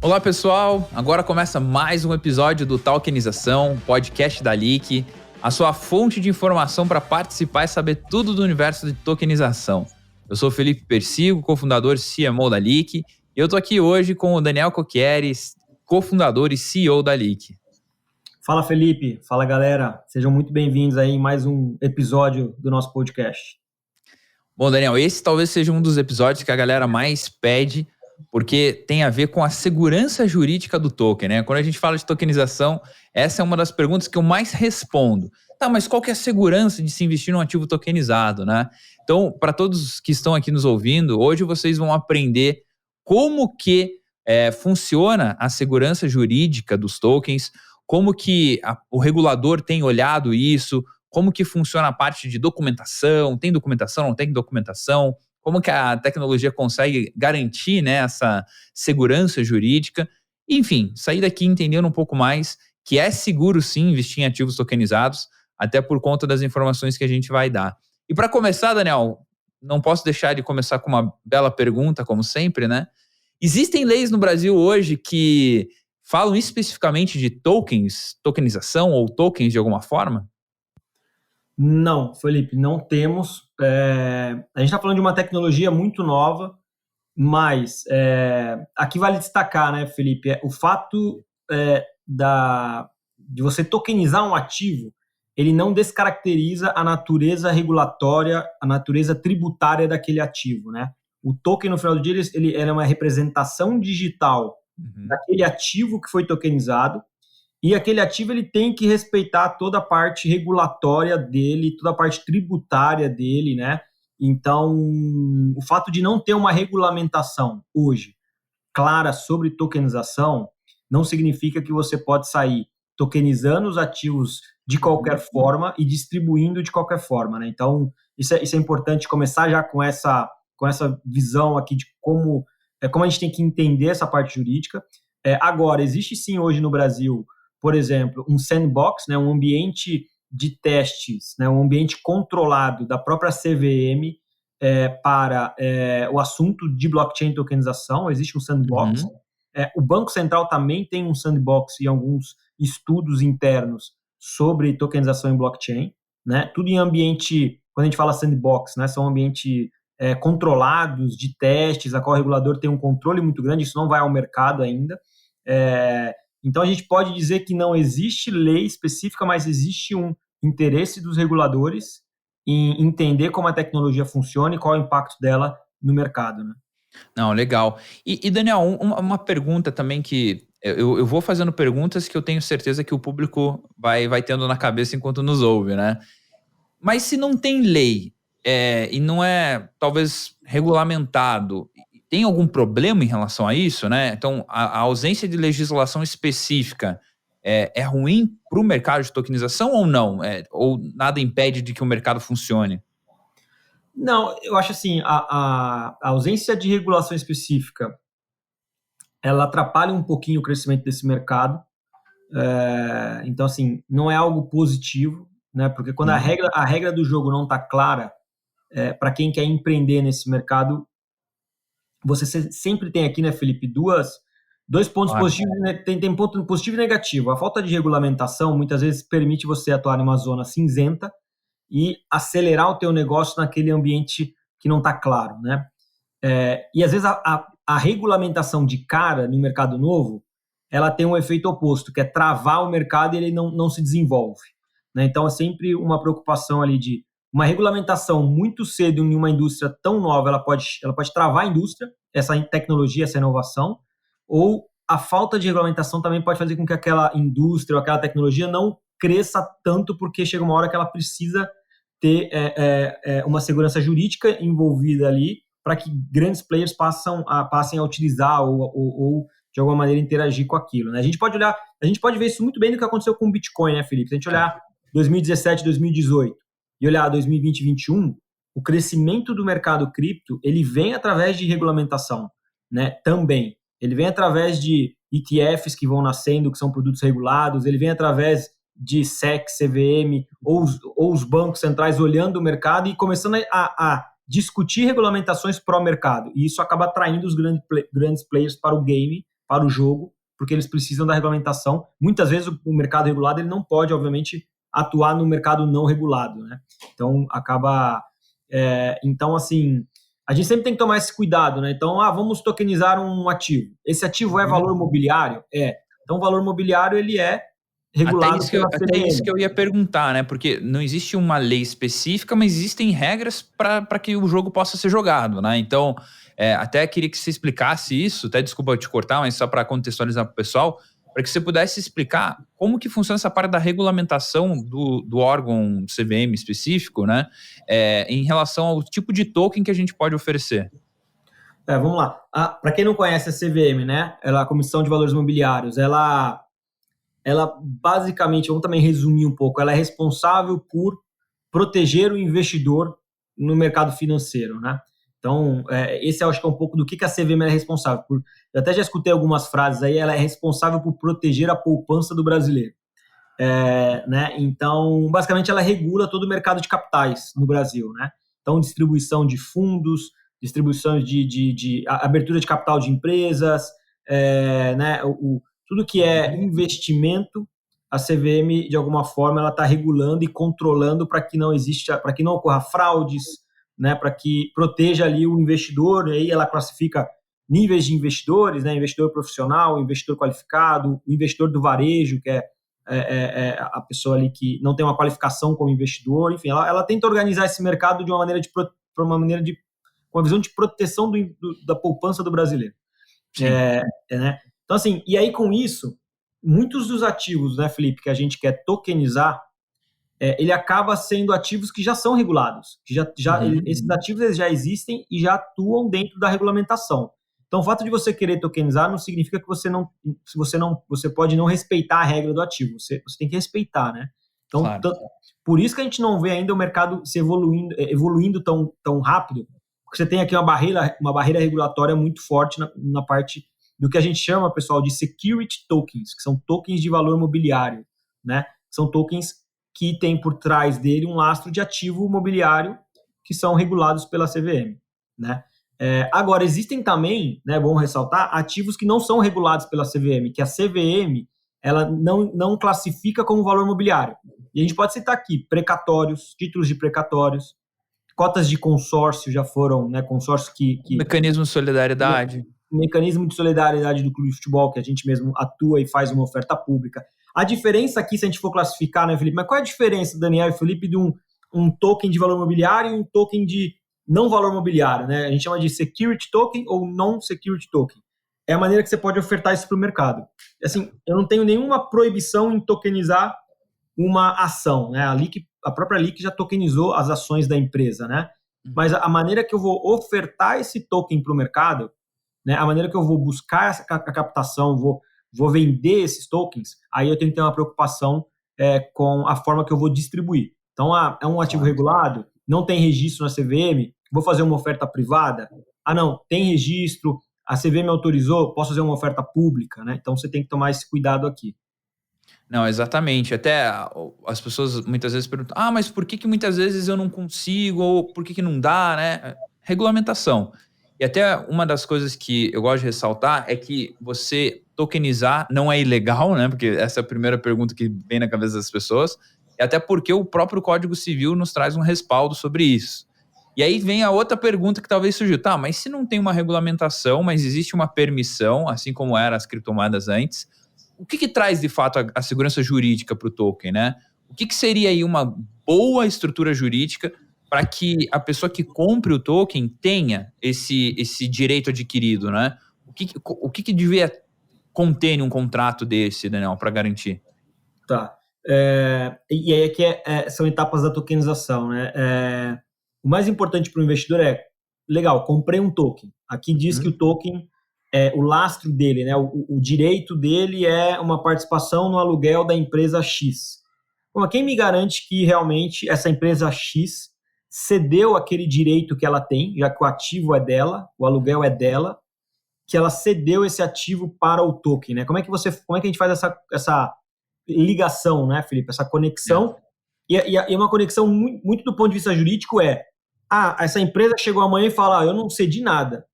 Olá pessoal, agora começa mais um episódio do Tokenização, podcast da Leak, a sua fonte de informação para participar e saber tudo do universo de tokenização. Eu sou o Felipe Persigo, cofundador e CMO da Leak, e eu tô aqui hoje com o Daniel Cocchieri, cofundador e CEO da Leak. Fala Felipe, fala galera, sejam muito bem-vindos aí em mais um episódio do nosso podcast. Bom, Daniel, esse talvez seja um dos episódios que a galera mais pede, porque tem a ver com a segurança jurídica do token, né? Quando a gente fala de tokenização, essa é uma das perguntas que eu mais respondo. Tá, mas qual que é a segurança de se investir num ativo tokenizado, né? Então, para todos que estão aqui nos ouvindo, hoje vocês vão aprender como que funciona a segurança jurídica dos tokens, como que o regulador tem olhado isso, como que funciona a parte de documentação, tem documentação, não tem documentação, como que a tecnologia consegue garantir, né, essa segurança jurídica. Enfim, sair daqui entendendo um pouco mais que é seguro sim investir em ativos tokenizados, até por conta das informações que a gente vai dar. E para começar, Daniel, não posso deixar de começar com uma bela pergunta, como sempre, né? Existem leis no Brasil hoje que falam especificamente de tokens, tokenização ou tokens de alguma forma? Não, Felipe, não temos. A gente está falando de uma tecnologia muito nova, mas aqui vale destacar, né, Felipe, o fato de você tokenizar um ativo, ele não descaracteriza a natureza regulatória, a natureza tributária daquele ativo, né? O token, no final do dia, ele é uma representação digital daquele ativo que foi tokenizado, e aquele ativo ele tem que respeitar toda a parte regulatória dele, toda a parte tributária dele, né? Então, o fato de não ter uma regulamentação hoje clara sobre tokenização não significa que você pode sair tokenizando os ativos de qualquer forma e distribuindo de qualquer forma, né? Então, isso é importante começar já com essa visão aqui de como a gente tem que entender essa parte jurídica. Agora, existe sim hoje no Brasil, por exemplo, um sandbox, né, um ambiente de testes, né, um ambiente controlado da própria CVM para o assunto de blockchain tokenização. Existe um sandbox. O Banco Central também tem um sandbox e alguns estudos internos sobre tokenização em blockchain, né? Tudo em ambiente, quando a gente fala sandbox, né, são ambientes controlados de testes, a qual o regulador tem um controle muito grande, isso não vai ao mercado ainda. Então, a gente pode dizer que não existe lei específica, mas existe um interesse dos reguladores em entender como a tecnologia funciona e qual é o impacto dela no mercado, né? Não, legal. E Daniel, uma pergunta também que eu vou fazendo perguntas que eu tenho certeza que o público vai tendo na cabeça enquanto nos ouve, né? Mas se não tem lei e não é, talvez, regulamentado, tem algum problema em relação a isso, né? Então, a ausência de legislação específica é ruim para o mercado de tokenização ou não? Ou nada impede de que o mercado funcione? Não, eu acho assim, a ausência de regulação específica, ela atrapalha um pouquinho o crescimento desse mercado. Então, assim, não é algo positivo, né? Porque quando a regra do jogo não está clara, para quem quer empreender nesse mercado, você sempre tem aqui, né, Felipe, dois pontos positivos, né? Tem ponto positivo e negativo. A falta de regulamentação muitas vezes permite você atuar numa zona cinzenta e acelerar o teu negócio naquele ambiente que não está claro, né? E às vezes a regulamentação de cara no mercado novo, ela tem um efeito oposto, que é travar o mercado e ele não se desenvolve, né? Então é sempre uma preocupação ali de uma regulamentação muito cedo em uma indústria tão nova, ela pode travar a indústria, essa tecnologia, essa inovação, ou a falta de regulamentação também pode fazer com que aquela indústria ou aquela tecnologia não cresça tanto, porque chega uma hora que ela precisa ter uma segurança jurídica envolvida ali para que grandes players passem a utilizar ou de alguma maneira interagir com aquilo, né? A gente pode ver isso muito bem no que aconteceu com o Bitcoin, né, Felipe? Se a gente olhar 2017, 2018 e olhar 2020 e 2021, o crescimento do mercado cripto, ele vem através de regulamentação, né? Também. Ele vem através de ETFs que vão nascendo, que são produtos regulados, ele vem através de SEC, CVM, ou os bancos centrais olhando o mercado e começando a discutir regulamentações pró-mercado. E isso acaba atraindo os grandes players para o game, para o jogo, porque eles precisam da regulamentação. Muitas vezes o mercado regulado ele não pode, obviamente, atuar no mercado não regulado, né? Então, acaba... então, assim, a gente sempre tem que tomar esse cuidado, né? Então, vamos tokenizar um ativo. Esse ativo é valor mobiliário? É. Então, o valor mobiliário, ele é regulado pela CVM. Até isso que eu ia perguntar, né? Porque não existe uma lei específica, mas existem regras para que o jogo possa ser jogado, né? Então, até queria que você explicasse isso, até desculpa eu te cortar, mas só para contextualizar para o pessoal, para que você pudesse explicar como que funciona essa parte da regulamentação do órgão CVM específico, né? Em relação ao tipo de token que a gente pode oferecer. Vamos lá. Para quem não conhece a CVM, né? A Comissão de Valores Mobiliários, ela basicamente, vamos também resumir um pouco, ela é responsável por proteger o investidor no mercado financeiro, né? Então, esse eu acho que é um pouco do que a CVM é responsável por. Eu até já escutei algumas frases aí, ela é responsável por proteger a poupança do brasileiro. Né? Então, basicamente, ela regula todo o mercado de capitais no Brasil, né? Então, distribuição de fundos, distribuição de abertura de capital de empresas, né? Tudo que é investimento, a CVM, de alguma forma, ela está regulando e controlando para que não ocorra fraudes, né? Para que proteja ali o investidor, e aí ela classifica níveis de investidores, né? Investidor profissional, investidor qualificado, o investidor do varejo, que é a pessoa ali que não tem uma qualificação como investidor, enfim, ela tenta organizar esse mercado de uma maneira com uma visão de proteção da poupança do brasileiro. Né? Então, assim, e aí com isso, muitos dos ativos, né, Felipe, que a gente quer tokenizar, ele acaba sendo ativos que já são regulados, que esses ativos eles já existem e já atuam dentro da regulamentação. Então, o fato de você querer tokenizar não significa que você pode não respeitar a regra do ativo. Você tem que respeitar, né? Então, claro. Por isso que a gente não vê ainda o mercado se evoluindo tão rápido, porque você tem aqui uma barreira regulatória muito forte na parte do que a gente chama, pessoal, de security tokens, que são tokens de valor mobiliário, né? São tokens que têm por trás dele um lastro de ativo mobiliário que são regulados pela CVM, né? Agora, existem também, né, bom ressaltar, ativos que não são regulados pela CVM, que a CVM ela não classifica como valor mobiliário. E a gente pode citar aqui precatórios, títulos de precatórios, cotas de consórcio já foram, né, consórcio que mecanismo de solidariedade. Mecanismo de solidariedade do clube de futebol, que a gente mesmo atua e faz uma oferta pública. A diferença aqui, se a gente for classificar, né, Felipe, mas qual é a diferença, Daniel e Felipe, de um token de valor mobiliário e um token de não valor mobiliário, né? A gente chama de security token ou non-security token. É a maneira que você pode ofertar isso para o mercado. Assim, eu não tenho nenhuma proibição em tokenizar uma ação, né? A própria LIC já tokenizou as ações da empresa, né? Mas a maneira que eu vou ofertar esse token para o mercado, né? A maneira que eu vou buscar a captação, vou vender esses tokens, aí eu tenho que ter uma preocupação com a forma que eu vou distribuir. Então, é um ativo regulado, não tem registro na CVM, vou fazer uma oferta privada? Não, tem registro, a CVM autorizou, posso fazer uma oferta pública, né? Então, você tem que tomar esse cuidado aqui. Não, exatamente. Até as pessoas muitas vezes perguntam, mas por que muitas vezes eu não consigo, ou por que não dá, né? Regulamentação. E até uma das coisas que eu gosto de ressaltar é que você tokenizar não é ilegal, né? Porque essa é a primeira pergunta que vem na cabeça das pessoas. E até porque o próprio Código Civil nos traz um respaldo sobre isso. E aí vem a outra pergunta que talvez surgiu. Mas se não tem uma regulamentação, mas existe uma permissão, assim como eram as criptomoedas antes, o que traz de fato a segurança jurídica para o token, né? O que seria aí uma boa estrutura jurídica para que a pessoa que compre o token tenha esse direito adquirido, né? O que devia conter em um contrato desse, Daniel, para garantir? Tá. E aí aqui são etapas da tokenização, né? O mais importante para o investidor legal, comprei um token. Aqui diz que o token, o lastro dele, né? O direito dele é uma participação no aluguel da empresa X. Bom, quem me garante que realmente essa empresa X cedeu aquele direito que ela tem, já que o ativo é dela, o aluguel é dela, que ela cedeu esse ativo para o token, né? Como é que a gente faz essa ligação, né, Felipe? Essa conexão. E uma conexão muito do ponto de vista jurídico essa empresa chegou amanhã e fala, eu não cedi nada.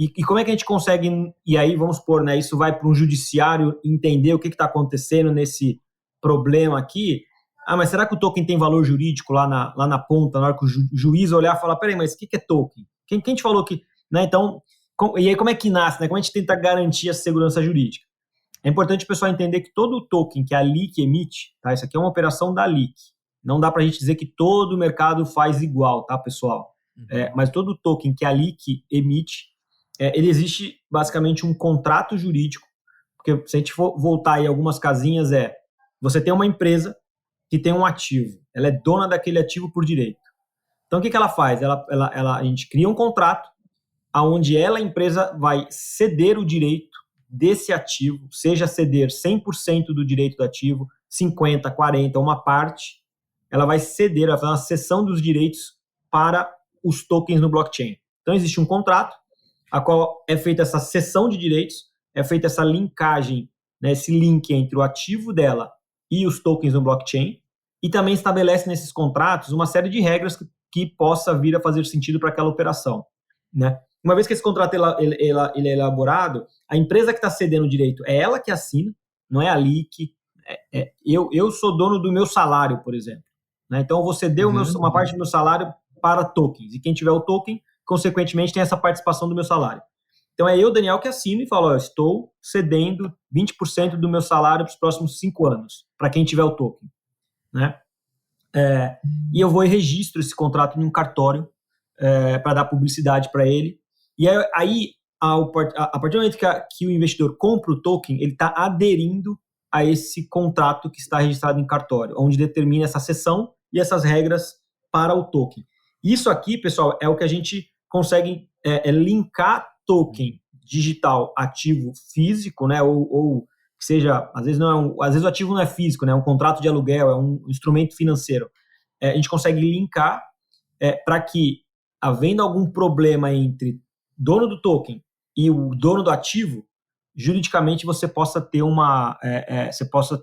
E como é que a gente consegue, e aí vamos supor, né, isso vai para um judiciário entender o que está acontecendo nesse problema aqui. Mas será que o token tem valor jurídico lá na ponta, na hora que o juiz olhar e falar, peraí, mas o que é token? Quem te falou que... Né, então, e aí como é que nasce? Né, como a gente tenta garantir a segurança jurídica? É importante o pessoal entender que todo token que a LEAK emite, tá, isso aqui é uma operação da LEAK, não dá para a gente dizer que todo o mercado faz igual, tá, pessoal? Mas todo token que a LEAK emite, ele existe basicamente um contrato jurídico, porque se a gente for voltar aí algumas casinhas, você tem uma empresa que tem um ativo, ela é dona daquele ativo por direito. Então o que ela faz? A gente cria um contrato onde a empresa vai ceder o direito desse ativo, seja ceder 100% do direito do ativo, 50%, 40%, uma parte, ela vai ceder, vai fazer uma cessão dos direitos para os tokens no blockchain. Então existe um contrato, a qual é feita essa cessão de direitos, é feita essa linkagem, né, esse link entre o ativo dela e os tokens no blockchain, e também estabelece nesses contratos uma série de regras que possa vir a fazer sentido para aquela operação, né? Uma vez que esse contrato ele é elaborado, a empresa que está cedendo o direito é ela que assina, não é a LEAK. Eu sou dono do meu salário, por exemplo, né? Então eu vou ceder uma parte do meu salário para tokens, e quem tiver o token, consequentemente, tem essa participação do meu salário. Então é eu, Daniel, que assino e falo, estou cedendo 20% do meu salário para os próximos 5 anos, para quem tiver o token, né? E eu vou e registro esse contrato em um cartório para dar publicidade para ele. E aí a partir do momento que o investidor compra o token, ele está aderindo a esse contrato que está registrado em cartório, onde determina essa cessão e essas regras para o token. Isso aqui, pessoal, é o que a gente consegue linkar token digital ativo físico, né? Ou que seja, às vezes às vezes o ativo não é físico, né? É um contrato de aluguel, é um instrumento financeiro. A gente consegue linkar para que, havendo algum problema entre dono do token e o dono do ativo, juridicamente você possa ter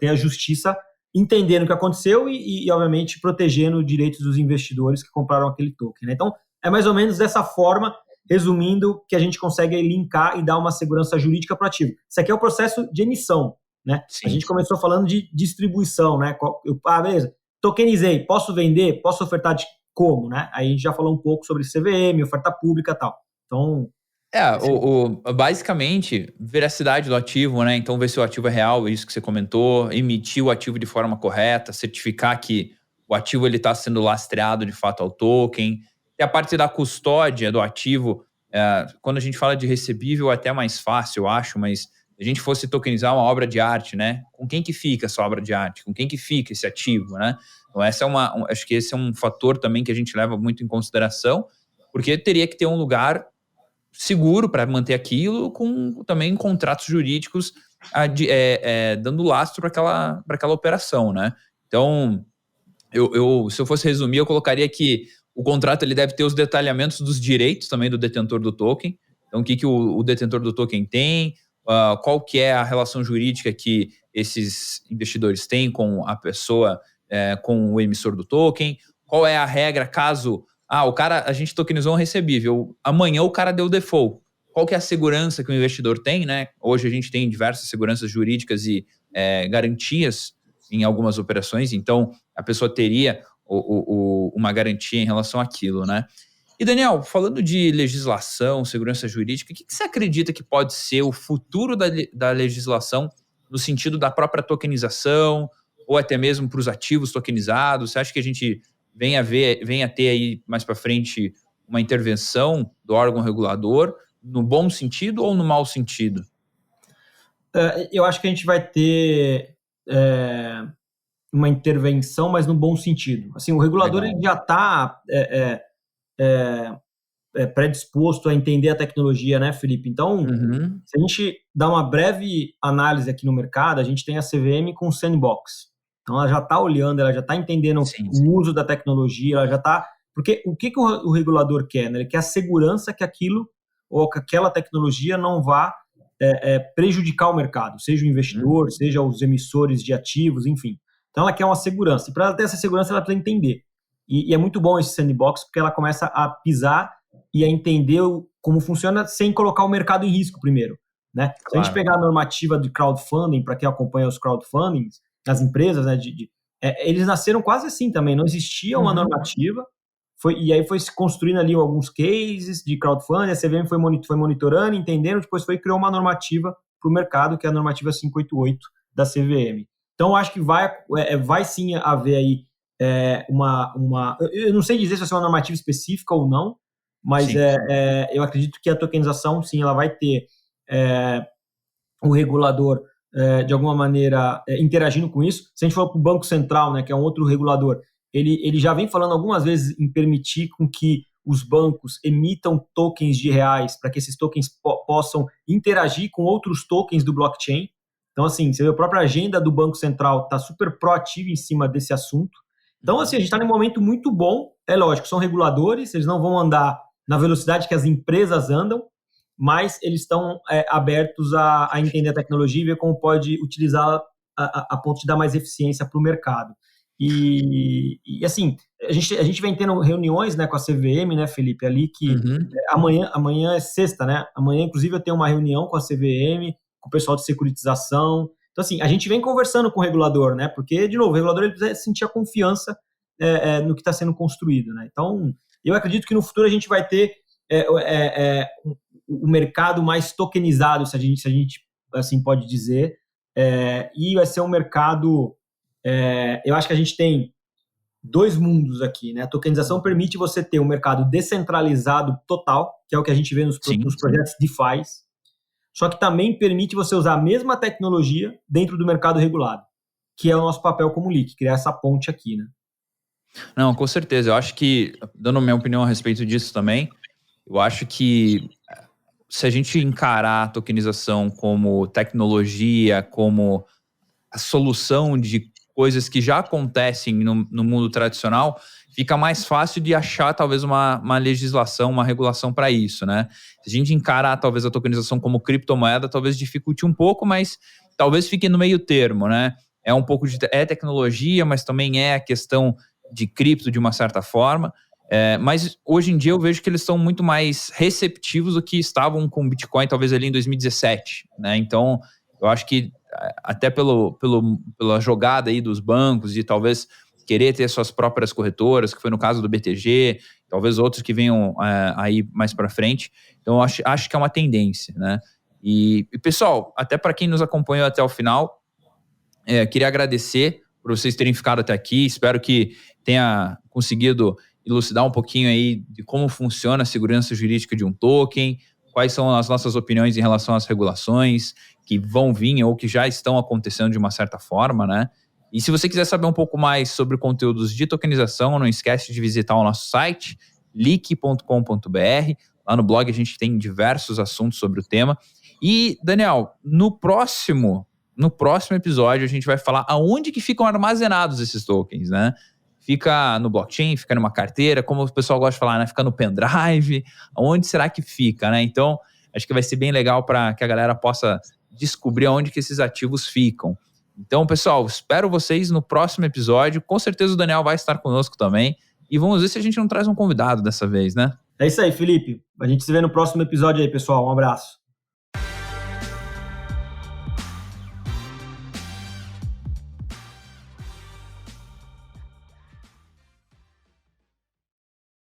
a justiça entendendo o que aconteceu e obviamente, protegendo os direitos dos investidores que compraram aquele token, né? Então, é mais ou menos dessa forma, resumindo, que a gente consegue linkar e dar uma segurança jurídica para o ativo. Isso aqui é o processo de emissão, né? Sim. A gente começou falando de distribuição, né? Beleza, tokenizei, posso vender, posso ofertar como, né? Aí a gente já falou um pouco sobre CVM, oferta pública e tal. Então... basicamente, veracidade do ativo, né? Então, ver se o ativo é real, isso que você comentou, emitir o ativo de forma correta, certificar que o ativo está sendo lastreado de fato ao token. E a parte da custódia do ativo, quando a gente fala de recebível, é até mais fácil, eu acho, mas se a gente fosse tokenizar uma obra de arte, né? Com quem que fica essa obra de arte? Com quem que fica esse ativo, né? Então, acho que esse é um fator também que a gente leva muito em consideração, porque teria que ter um lugar seguro para manter aquilo, com também contratos jurídicos dando lastro para aquela operação, né? Então, se eu fosse resumir, eu colocaria que o contrato ele deve ter os detalhamentos dos direitos também do detentor do token. Então, o que o detentor do token tem, qual que é a relação jurídica que esses investidores têm com a pessoa, com o emissor do token, qual é a regra caso... a gente tokenizou um recebível, amanhã o cara deu default. Qual que é a segurança que o investidor tem, né? Hoje a gente tem diversas seguranças jurídicas e garantias em algumas operações, então a pessoa teria uma garantia em relação àquilo, né? E Daniel, falando de legislação, segurança jurídica, o que você acredita que pode ser o futuro da legislação no sentido da própria tokenização ou até mesmo para os ativos tokenizados? Você acha que a gente venha a ter aí mais para frente uma intervenção do órgão regulador no bom sentido ou no mau sentido? Eu acho que a gente vai ter uma intervenção, mas no bom sentido. Assim, o regulador ele já está predisposto a entender a tecnologia, né, Felipe? Então, se a gente dá uma breve análise aqui no mercado, a gente tem a CVM com sandbox. Então, ela já está olhando, ela já está entendendo o uso da tecnologia, ela já está... Porque o que o regulador quer? Né? Ele quer a segurança que aquilo ou que aquela tecnologia não vá prejudicar o mercado, seja o investidor, seja os emissores de ativos, enfim. Então, ela quer uma segurança. E para ela ter essa segurança, ela precisa entender. E é muito bom esse sandbox, porque ela começa a pisar e a entender como funciona sem colocar o mercado em risco primeiro, né? Claro. Se a gente pegar a normativa de crowdfunding, para quem acompanha os crowdfundings, as empresas, né, eles nasceram quase assim também, não existia uma normativa, e aí foi se construindo ali alguns cases de crowdfunding, a CVM foi monitorando, entendendo, depois criou uma normativa para o mercado, que é a normativa 588 da CVM. Então, eu acho que vai sim haver aí eu não sei dizer se vai ser uma normativa específica ou não, mas eu acredito que a tokenização, sim, ela vai ter o regulador, de alguma maneira, interagindo com isso. Se a gente for para o Banco Central, né, que é um outro regulador, ele já vem falando algumas vezes em permitir com que os bancos emitam tokens de reais para que esses tokens possam interagir com outros tokens do blockchain. Então, assim, você vê a própria agenda do Banco Central está super proativa em cima desse assunto. Então, assim, a gente está num momento muito bom. É lógico, são reguladores, eles não vão andar na velocidade que as empresas andam, mas eles estão abertos a entender a tecnologia e ver como pode utilizá-la a ponto de dar mais eficiência para o mercado. E assim, a gente vem tendo reuniões, né, com a CVM, né, Felipe, ali que amanhã é sexta, né? Amanhã, inclusive, eu tenho uma reunião com a CVM, com o pessoal de securitização. Então, assim, a gente vem conversando com o regulador, né? Porque, de novo, o regulador ele precisa sentir a confiança no que está sendo construído, né? Então, eu acredito que no futuro a gente vai ter o mercado mais tokenizado, se a gente assim pode dizer, e vai ser um mercado. Eu acho que a gente tem dois mundos aqui, né? A tokenização permite você ter um mercado descentralizado total, que é o que a gente vê nos projetos DeFi, só que também permite você usar a mesma tecnologia dentro do mercado regulado, que é o nosso papel como LIC, criar essa ponte aqui, né? Não, com certeza. Eu acho que, dando minha opinião a respeito disso também, eu acho que se a gente encarar a tokenização como tecnologia, como a solução de coisas que já acontecem no mundo tradicional, fica mais fácil de achar talvez uma legislação, uma regulação para isso, né? Se a gente encarar talvez a tokenização como criptomoeda, talvez dificulte um pouco, mas talvez fique no meio termo, né? É um pouco de tecnologia, mas também é a questão de cripto de uma certa forma. Mas hoje em dia eu vejo que eles estão muito mais receptivos do que estavam com o Bitcoin talvez ali em 2017, né? Então eu acho que até pela jogada aí dos bancos de talvez querer ter suas próprias corretoras, que foi no caso do BTG, talvez outros que venham aí mais para frente. Então eu acho que é uma tendência, né? E pessoal, até para quem nos acompanhou até o final, queria agradecer por vocês terem ficado até aqui. Espero que tenha conseguido elucidar um pouquinho aí de como funciona a segurança jurídica de um token, quais são as nossas opiniões em relação às regulações que vão vir ou que já estão acontecendo de uma certa forma, né? E se você quiser saber um pouco mais sobre conteúdos de tokenização, não esquece de visitar o nosso site, lic.com.br. Lá no blog a gente tem diversos assuntos sobre o tema. E, Daniel, no próximo episódio a gente vai falar aonde que ficam armazenados esses tokens, né? Fica no blockchain, fica numa carteira, como o pessoal gosta de falar, né? Fica no pendrive, aonde será que fica, né? Então, acho que vai ser bem legal para que a galera possa descobrir aonde que esses ativos ficam. Então, pessoal, espero vocês no próximo episódio. Com certeza o Daniel vai estar conosco também. E vamos ver se a gente não traz um convidado dessa vez, né? É isso aí, Felipe. A gente se vê no próximo episódio aí, pessoal. Um abraço.